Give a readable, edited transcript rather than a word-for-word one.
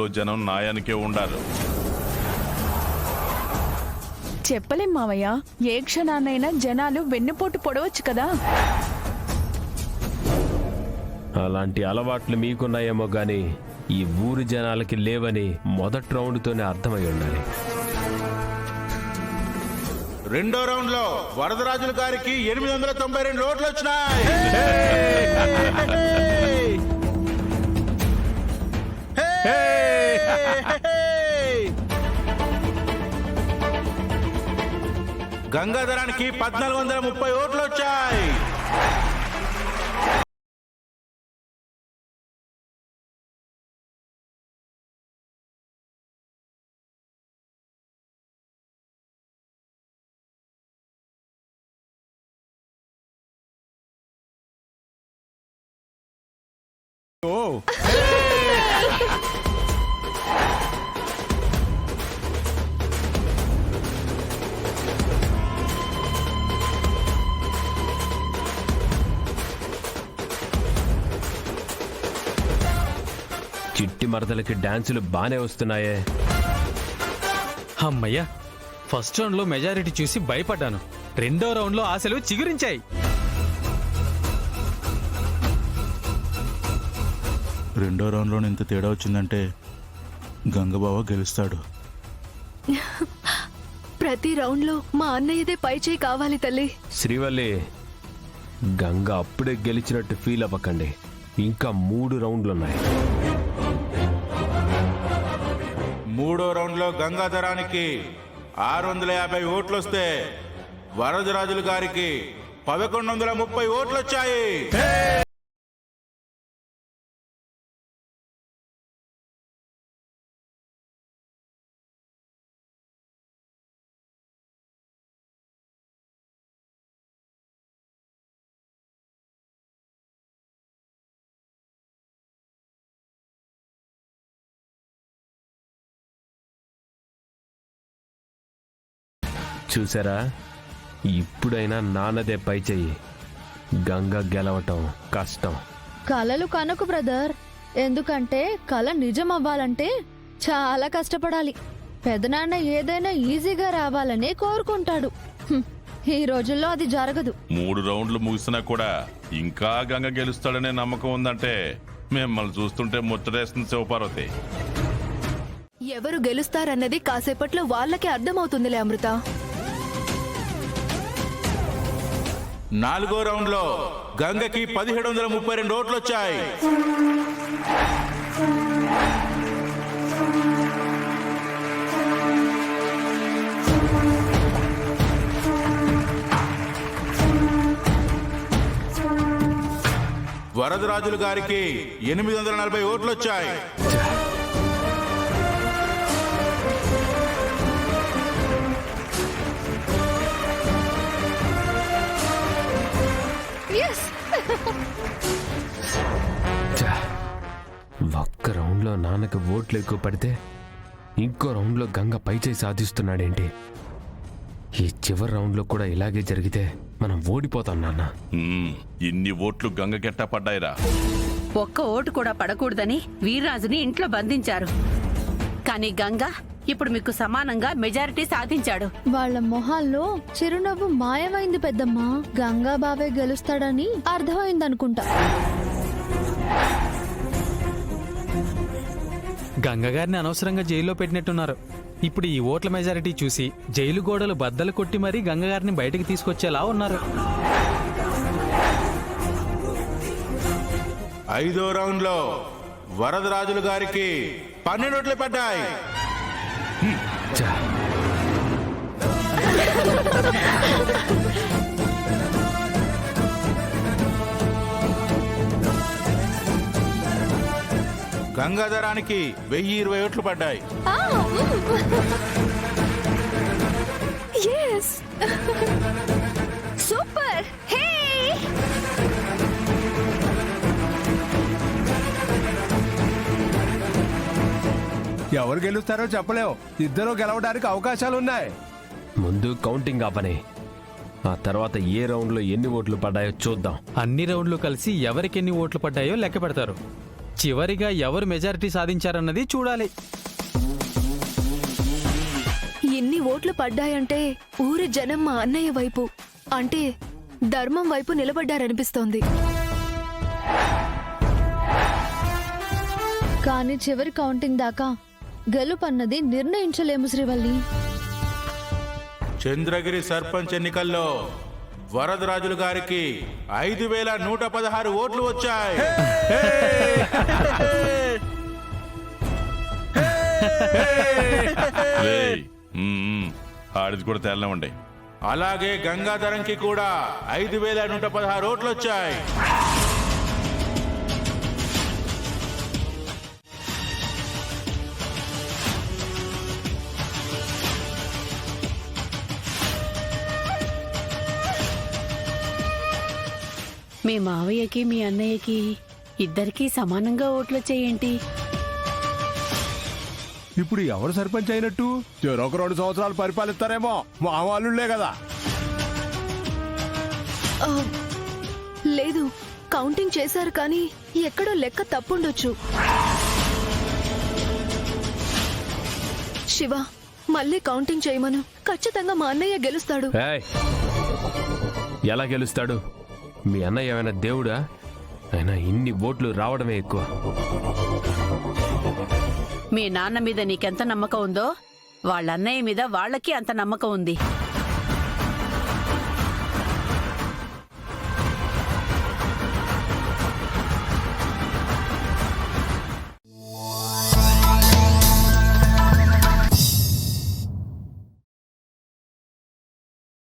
రౌండ్లో జనం నాయానికే ఉండారు. చెప్పలేం మావయ్య, ఏ క్షణాన్నైనా జనాలు వెన్నుపోటు పొడవచ్చు కదా. అలాంటి అలవాట్లు మీకున్నాయేమో గాని ఈ ఊరి జనాలకి లేవని మొదటి రౌండ్తోనే అర్థమై ఉండాలి. రెండో రౌండ్ లో వరదరాజుల గారికి 892 ఓట్లు వచ్చినాయి. గంగాధరానికి 1430 ఓట్లు వచ్చాయి. చిట్టి మరదలకి డాన్సులు బానే వస్తున్నాయే. అమ్మయ్యా, ఫస్ట్ రౌండ్ లో మెజారిటీ చూసి భయపడ్డాను. రెండో రౌండ్ లో ఆశలు చిగురించాయి. రెండో రౌండ్లో ఇంత తేడా వచ్చిందంటే గంగబావ గెలుస్తాడు. ప్రతి రౌండ్ లో మా అన్నయ్యదే పై చేయి కావాలి తల్లి. శ్రీవల్లి, గంగ అప్పుడే గెలిచినట్టు ఫీల్ అవ్వకండి. ఇంకా 3 రౌండ్లున్నాయి. మూడో రౌండ్ లో గంగాధరానికి 650 ఓట్లు వస్తే వరదరాజుల గారికి 1130 ఓట్లు వచ్చాయి. చూసారా, ఇప్పుడైనా నాన్నదే పై చెయ్యి. గంగ గెలవటం కష్టం. కలలు కనకు బ్రదర్, ఎందుకంటే కల నిజం అవ్వాలంటే చాలా కష్టపడాలి. పెదనాన్న ఏదైనా ఈజీగా రావాలనే కోరుకుంటాడు. ఈ రోజుల్లో అది జరగదు. 3 రౌండ్లు ముగిసినా కూడా ఇంకా గంగ గెలుస్తాడనే నమ్మకం ఉందంటే మిమ్మల్ని చూస్తుంటే ముచ్చటేస్తుంది శివపార్వతి. ఎవరు గెలుస్తారన్నది కాసేపట్లో వాళ్ళకే అర్థమవుతుందిలే అమృత. నాలుగో రౌండ్ లో గంగకి 1732 ఓట్లు వచ్చాయి. వరదరాజుల గారికి 840 ఓట్లు వచ్చాయి. ఒక్క రౌండ్లో నాన్నకి ఓట్లు ఎక్కువ పడితే ఇంకో రౌండ్లో గంగ పైచేయి సాధిస్తున్నాడేంటి? ఈ చివరి రౌండ్లో కూడా ఇలాగే జరిగితే మనం ఓడిపోతాం నాన్న. ఇన్ని ఓట్లు గంగ గెట్టా పడ్డాయిరా. ఒక్క ఓటు కూడా పడకూడదని వీర్రాజుని ఇంట్లో బంధించారు. కానీ గంగ ఇప్పుడు మీకు సమానంగా మెజారిటీ సాధించాడు. వాళ్ళ మొహాల్లో చిరునవ్వు మాయమైంది పెద్దమ్మా. గంగా బావే గెలుస్తాడని అర్థమైందనుకుంటా. గంగగారిని అనవసరంగా జైల్లో పెట్టినట్టున్నారు. ఇప్పుడు ఈ ఓట్ల మెజారిటీ చూసి జైలు గోడలు బద్దలు కొట్టి మరీ గంగగారిని బయటికి తీసుకొచ్చేలా ఉన్నారు. ఐదో రౌండ్ లో వరదరాజుల గారికి 12 ఓట్లు పడ్డాయి. గంగాధరానికి 1020 ఓట్లు పడ్డాయి. సూపర్. ఎవరు గెలుస్తారో చెప్పలేవు. ఇద్దరు గెలవడానికి అవకాశాలున్నాయి. ముందు కౌంటింగ్ ఆపని, ఆ తర్వాత ఏ రౌండ్లో ఎన్ని ఓట్లు పడ్డాయో చూద్దాం. అన్ని రౌండ్లు కలిసి ఎవరికి ఎన్ని ఓట్లు పడ్డాయో లెక్క పెడతారు. చివరిగా ఎవరు మెజారిటీ సాధించారన్నది చూడాలి. ఇన్ని ఓట్లు పడ్డాయంటే ఊరి జనం మా అన్నయ్య వైపు అంటే ధర్మం వైపు నిలబడ్డారనిపిస్తోంది. కానీ చివరి కౌంటింగ్ దాకా గెలుపన్నది నిర్ణయించలేము శ్రీవల్లి. చంద్రగిరి సర్పంచ్ ఎన్నికల్లో వరదరాజులు గారికి 5116 ఓట్లు వచ్చాయి. రేయ్, ఆడిది కూడా తేలనివ్వండి. అలాగే గంగాధరంకి కూడా 5116 ఓట్లు వచ్చాయి. మీ మావయ్యకి మీ అన్నయ్యకి ఇద్దరికీ సమానంగా ఓట్లు వచ్చేయేంటి? ఇప్పుడు ఎవరు సర్పంచ్ అయినట్టు? చెరొక 2 సంవత్సరాలు పరిపాలిస్తారేమో, మా వాళ్ళులే కదా. ఆ, లేదు, కౌంటింగ్ చేశారు కానీ ఎక్కడో లెక్క తప్పుండొచ్చు. శివ, మళ్ళీ కౌంటింగ్ చేయమను. ఖచ్చితంగా మా అన్నయ్య గెలుస్తాడు. ఏయ్, ఎలా గెలుస్తాడు? మీ అన్నయ్య ఏమైనా దేవుడా? అయినా ఇన్ని ఓట్లు రావడమే ఎక్కువ. మీ నాన్న మీద నీకెంత నమ్మకం ఉందో వాళ్ళ అన్నయ్య మీద వాళ్ళకి అంత నమ్మకం ఉంది.